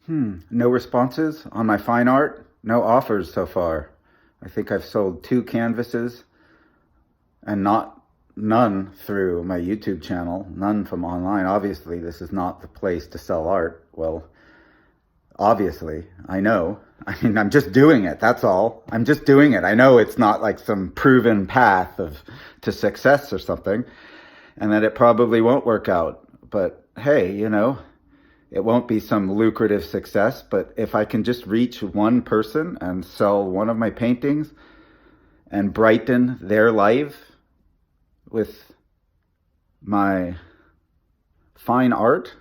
No responses on my fine art? No offers so far. I think I've sold 2 canvases and none through my YouTube channel, none from online. Obviously, this is not the place to sell art. Well, obviously, I know. I mean, I'm just doing it. That's all. I'm just doing it. I know it's not like some proven path to success or something, and that it probably won't work out. But hey, it won't be some lucrative success, but if I can just reach one person and sell one of my paintings and brighten their life with my fine art,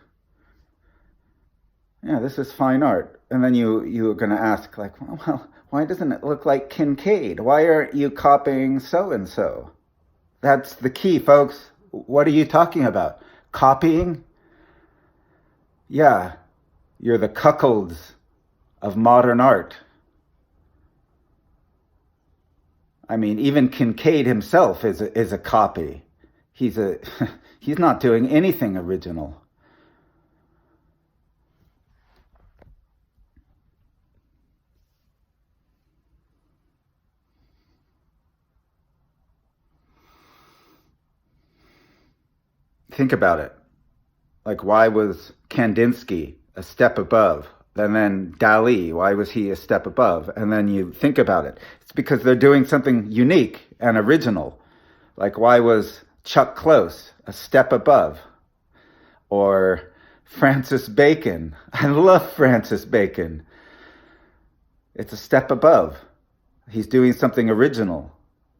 yeah, this is fine art. And then you're going to ask, like, well, why doesn't it look like Kincaid? Why aren't you copying so-and-so? That's the key, folks. What are you talking about? Copying? Yeah, you're the cuckolds of modern art. I mean, even Kincaid himself is a copy. He's he's not doing anything original. Think about it. Like, why was Kandinsky a step above? And then Dali, why was he a step above? And then you think about it. It's because they're doing something unique and original. Like, why was Chuck Close a step above? Or Francis Bacon. I love Francis Bacon. It's a step above. He's doing something original.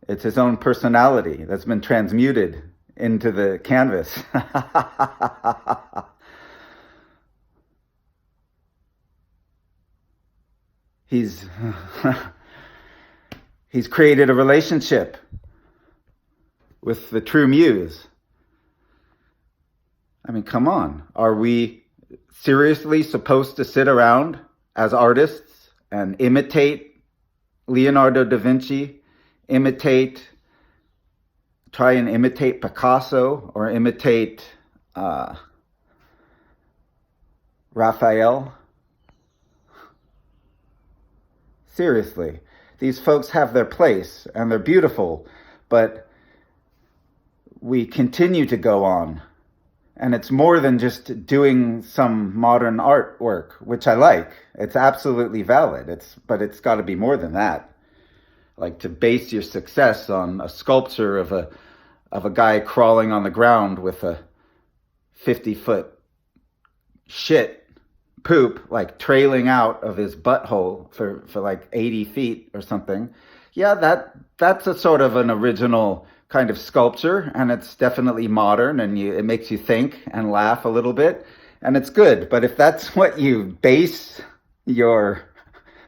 It's his own personality that's been transmuted into the canvas. He's he's created a relationship with the true muse. I mean, come on. Are we seriously supposed to sit around as artists and imitate Leonardo da Vinci, try and imitate Picasso or imitate Raphael? Seriously, these folks have their place and they're beautiful, but we continue to go on. And it's more than just doing some modern artwork, which I like. It's absolutely valid. But it's got to be more than that. Like, to base your success on a sculpture of a guy crawling on the ground with a 50-foot shit poop, like, trailing out of his butthole for like 80 feet or something. Yeah, that's a sort of an original kind of sculpture, and it's definitely modern, and it makes you think and laugh a little bit, and it's good. But if that's what you base your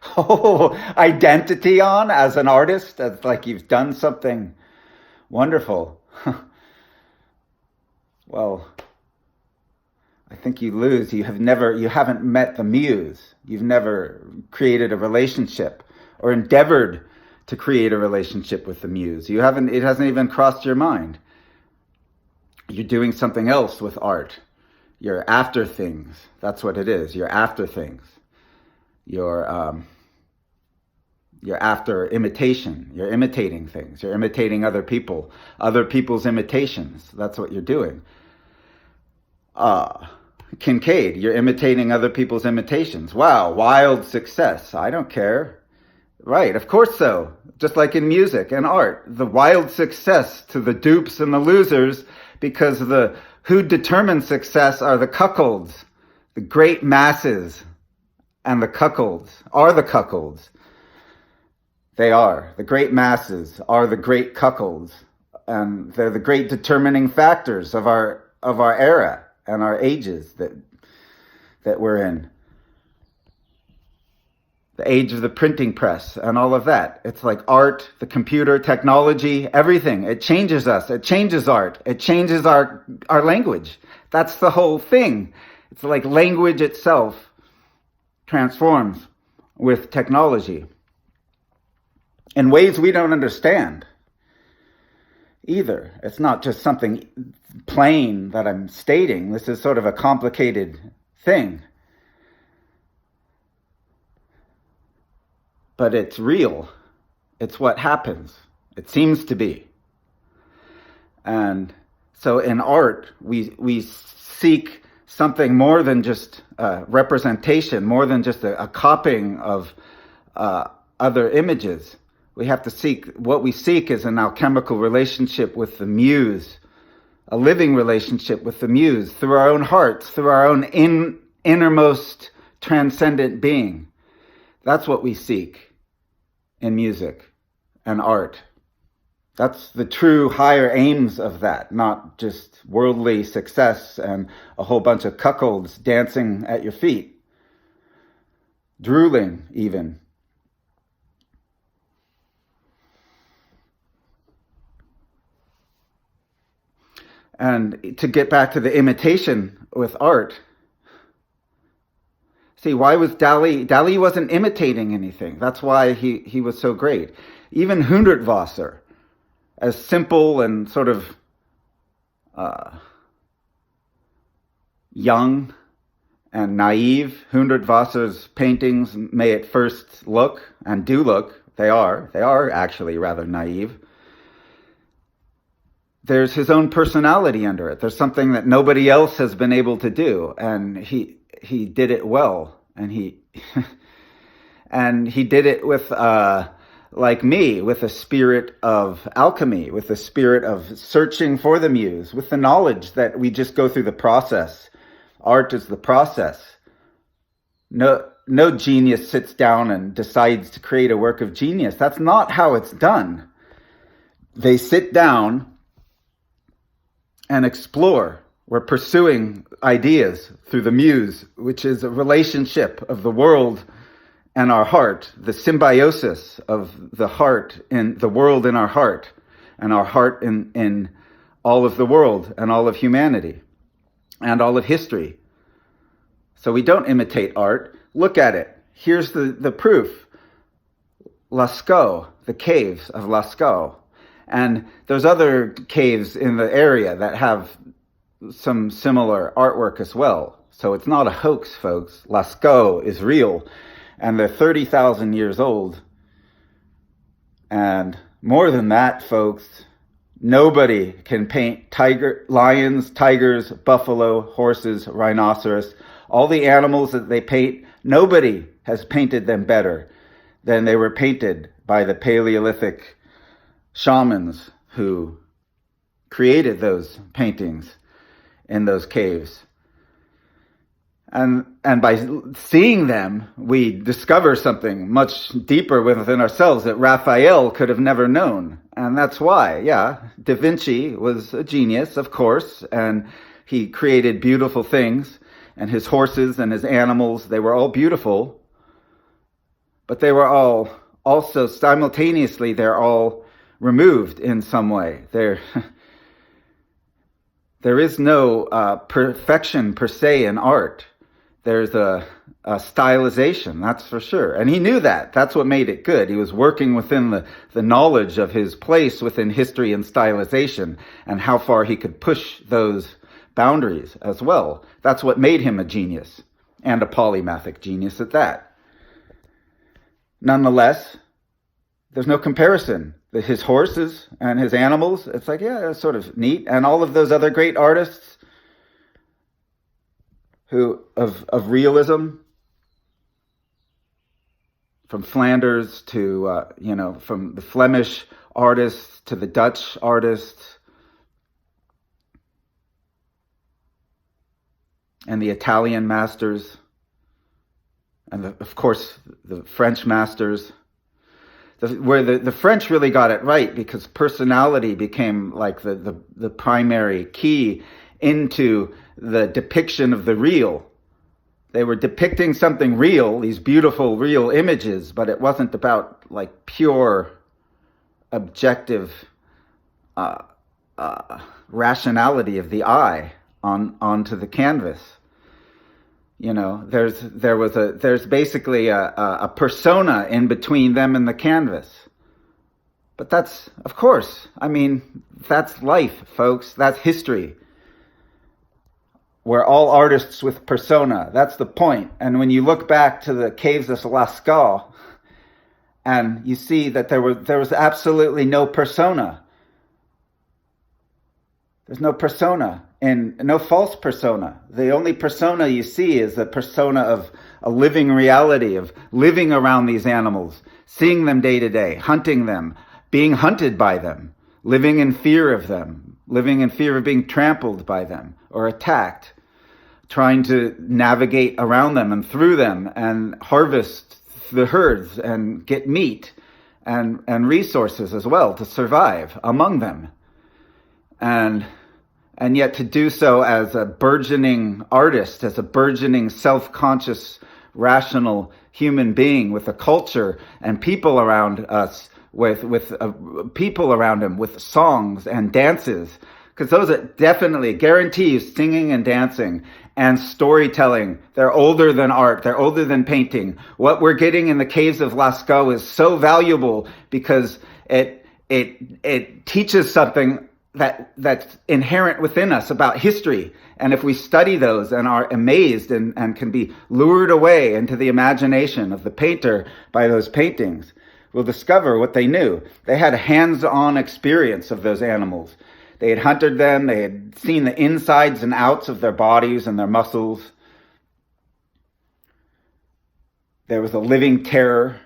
whole identity on as an artist, as like you've done something wonderful, well, I think you lose. You haven't met the muse. You've never created a relationship or endeavored to create a relationship with the muse. It hasn't even crossed your mind. You're doing something else with art. You're after things. That's what it is. You're after things. You're after imitation. You're imitating things. You're imitating other people's imitations. That's what you're doing. Kincaid, you're imitating other people's imitations. Wow, wild success. I don't care. Right, of course so. Just like in music and art, the wild success to the dupes and the losers, because who determines success are the cuckolds. The great masses and the cuckolds are the cuckolds. They are. The great masses are the great cuckolds. And they're the great determining factors of our era and our ages that we're in. The age of the printing press and all of that. It's like art, the computer, technology, everything. It changes us. It changes art. It changes our language. That's the whole thing. It's like language itself transforms with technology in ways we don't understand either. It's not just something plain that I'm stating. This is sort of a complicated thing. but it's real. It's what happens. It seems to be. And so in art, we seek something more than just representation, more than just a copying of other images. We have to seek, what we seek is an alchemical relationship with the Muse, a living relationship with the Muse through our own hearts, through our own innermost transcendent being. That's what we seek in music and art. That's the true higher aims of that, not just worldly success and a whole bunch of cuckolds dancing at your feet, drooling even. And to get back to the imitation with art, see, why was Dali wasn't imitating anything. That's why he was so great. Even Hundertwasser, as simple and sort of young and naive, Hundertwasser's paintings may at first look, and do look, they are actually rather naive. There's his own personality under it. There's something that nobody else has been able to do, and he did it well, and he did it with like me, with a spirit of alchemy, with a spirit of searching for the Muse, with the knowledge that we just go through the process. Art is the process. No genius sits down and decides to create a work of genius. That's not how it's done. They sit down and explore. We're pursuing ideas through the Muse, which is a relationship of the world and our heart, the symbiosis of the heart in the world in our heart, and our heart in all of the world and all of humanity and all of history. So we don't imitate art. Look at it. Here's the proof. Lascaux, the caves of Lascaux. And there's other caves in the area that have some similar artwork as well. So it's not a hoax, folks. Lascaux is real. And they're 30,000 years old. And more than that, folks, nobody can paint lions, tigers, buffalo, horses, rhinoceros. All the animals that they paint, nobody has painted them better than they were painted by the Paleolithic shamans who created those paintings in those caves. And by seeing them, we discover something much deeper within ourselves that Raphael could have never known. And that's why, Da Vinci was a genius, of course, and he created beautiful things, and his horses and his animals, they were all beautiful, but they were all also simultaneously, they're all removed in some way. There is no perfection per se in art. There's a stylization, that's for sure. And he knew that. That's what made it good. He was working within the knowledge of his place within history and stylization and how far he could push those boundaries as well. That's what made him a genius, and a polymathic genius at that. Nonetheless, there's no comparison. His horses and his animals, it's like, it's sort of neat. And all of those other great artists who of realism, from Flanders to, from the Flemish artists to the Dutch artists and the Italian masters, and of course the French masters. Where the French really got it right, because personality became like the primary key into the depiction of the real. They were depicting something real, these beautiful real images, but it wasn't about like pure objective rationality of the eye onto the canvas. There's basically a persona in between them and the canvas. But that's, of course, that's life, folks. That's history. We're all artists with persona. That's the point. And when you look back to the caves of Lascaux, And you see that there was absolutely no persona. There's no persona and no false persona. The only persona you see is the persona of a living reality, of living around these animals, seeing them day to day, hunting them, being hunted by them, living in fear of them, living in fear of being trampled by them or attacked, trying to navigate around them and through them and harvest the herds and get meat and resources as well to survive among them. And yet to do so as a burgeoning artist, as a burgeoning self-conscious, rational human being with a culture and people around us, with people around him, with songs and dances, because those are definitely, guarantee you, singing and dancing and storytelling. They're older than art. They're older than painting. What we're getting in the caves of Lascaux is so valuable because it teaches something that's inherent within us about history. And if we study those and are amazed and can be lured away into the imagination of the painter by those paintings, we'll discover what they knew. They had a hands-on experience of those animals. They had hunted them. They had seen the insides and outs of their bodies and their muscles. There was a living terror.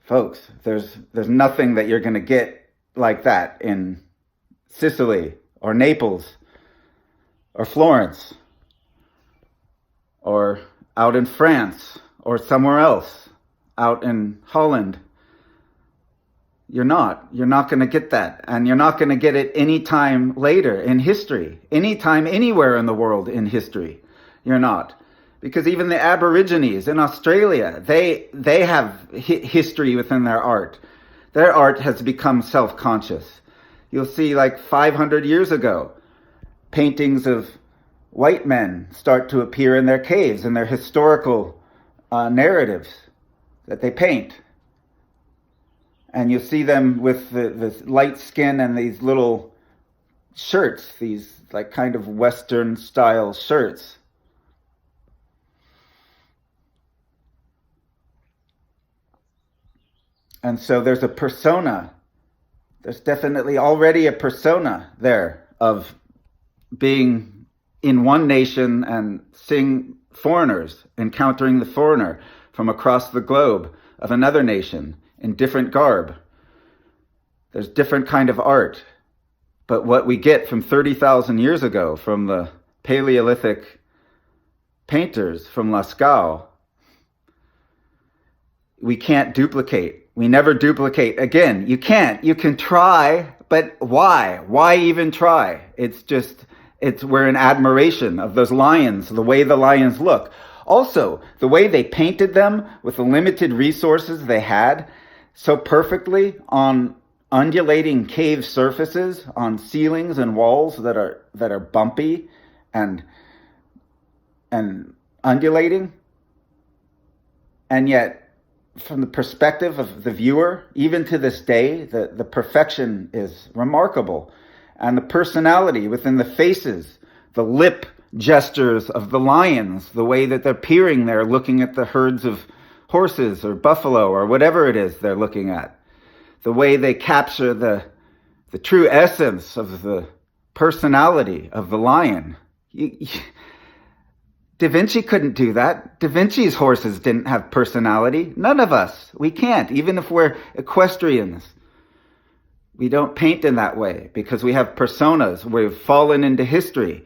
Folks, there's nothing that you're going to get like that in Sicily or Naples or Florence or out in France or somewhere else, out in Holland. You're not going to get that. And you're not going to get it any time later in history, anytime, anywhere in the world in history. You're not. Because even the Aborigines in Australia, they have history within their art. Their art has become self-conscious. You'll see, like 500 years ago, paintings of white men start to appear in their caves, in their historical narratives that they paint. And you'll see them with this light skin and these little shirts, these like kind of Western style shirts. And so there's a persona. There's definitely already a persona there of being in one nation and seeing foreigners, encountering the foreigner from across the globe of another nation in different garb. There's different kind of art. But what we get from 30,000 years ago from the Paleolithic painters from Lascaux, we can't duplicate. We never duplicate. Again, you can't. You can try, but why? Why even try? We're in admiration of those lions, the way the lions look. Also, the way they painted them with the limited resources they had so perfectly on undulating cave surfaces, on ceilings and walls that are bumpy and undulating. And yet, from the perspective of the viewer, even to this day, the perfection is remarkable. And the personality within the faces, the lip gestures of the lions, the way that they're peering there, looking at the herds of horses or buffalo or whatever it is they're looking at. The way they capture the true essence of the personality of the lion. Da Vinci couldn't do that. Da Vinci's horses didn't have personality. None of us. We can't. Even if we're equestrians, we don't paint in that way because we have personas. We've fallen into history,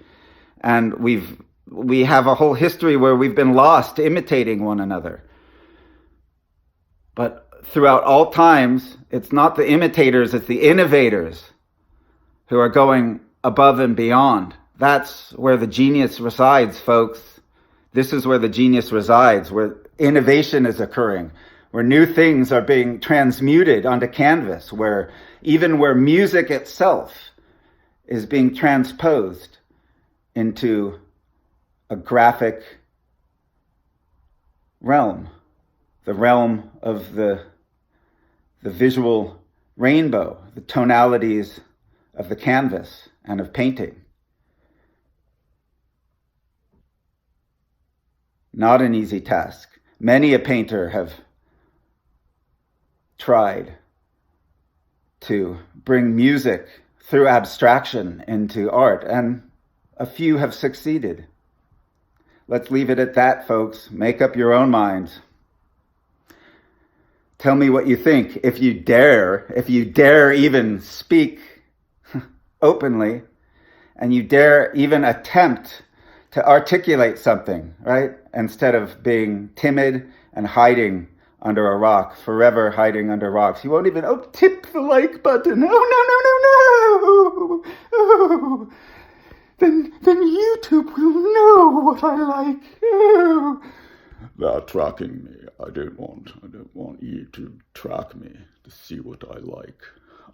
and we have a whole history where we've been lost imitating one another. But throughout all times, it's not the imitators, it's the innovators who are going above and beyond. That's where the genius resides, folks. This is where the genius resides, where innovation is occurring, where new things are being transmuted onto canvas, where music itself is being transposed into a graphic realm, the realm of the visual rainbow, the tonalities of the canvas and of painting. Not an easy task. Many a painter have tried to bring music through abstraction into art, and a few have succeeded. Let's leave it at that, folks. Make up your own minds. Tell me what you think. If you dare even speak openly, and you dare even attempt to articulate something, right? Instead of being timid and hiding under a rock, forever hiding under rocks. You won't even, tip the like button. Oh, no. Then YouTube will know what I like. Oh. They're tracking me. I don't want you to track me to see what I like.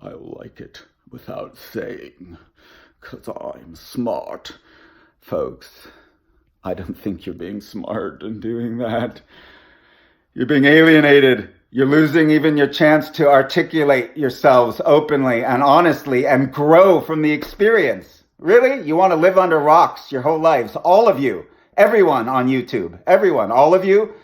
I like it without saying, 'cause I'm smart. Folks, I don't think you're being smart in doing that. You're being alienated. You're losing even your chance to articulate yourselves openly and honestly and grow from the experience. Really? You want to live under rocks your whole lives? All of you. Everyone on YouTube. Everyone. All of you.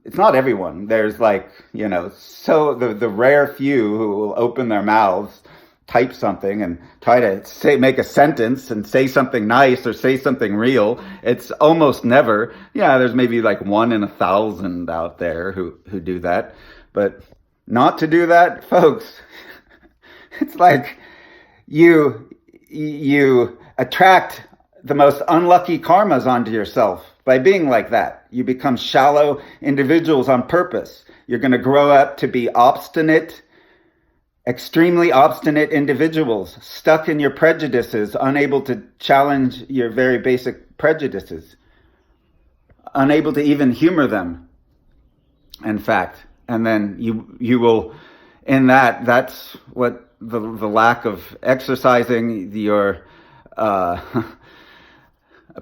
It's not everyone. There's so the rare few who will open their mouths, type something and try to make a sentence and say something nice or say something real. It's almost never. Yeah, there's maybe like 1 in 1,000 out there who do that. But not to do that, folks, it's like you attract the most unlucky karmas onto yourself by being like that. You become shallow individuals on purpose. You're going to grow up to be obstinate, extremely obstinate individuals, stuck in your prejudices, unable to challenge your very basic prejudices, unable to even humor them, in fact. And then you will, that's what the lack of exercising your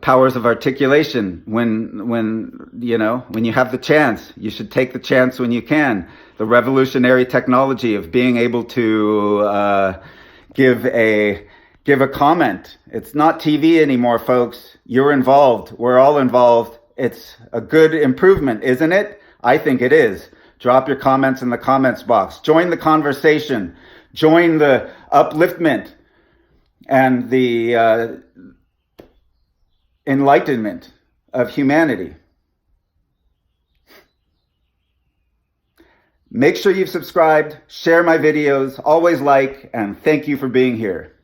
powers of articulation. When you have the chance, you should take the chance when you can. The revolutionary technology of being able to give a comment. It's not TV anymore, folks. You're involved. We're all involved. It's a good improvement, isn't it? I think it is. Drop your comments in the comments box. Join the conversation. Join the upliftment and the enlightenment of humanity. Make sure you've subscribed, share my videos, always like, and thank you for being here.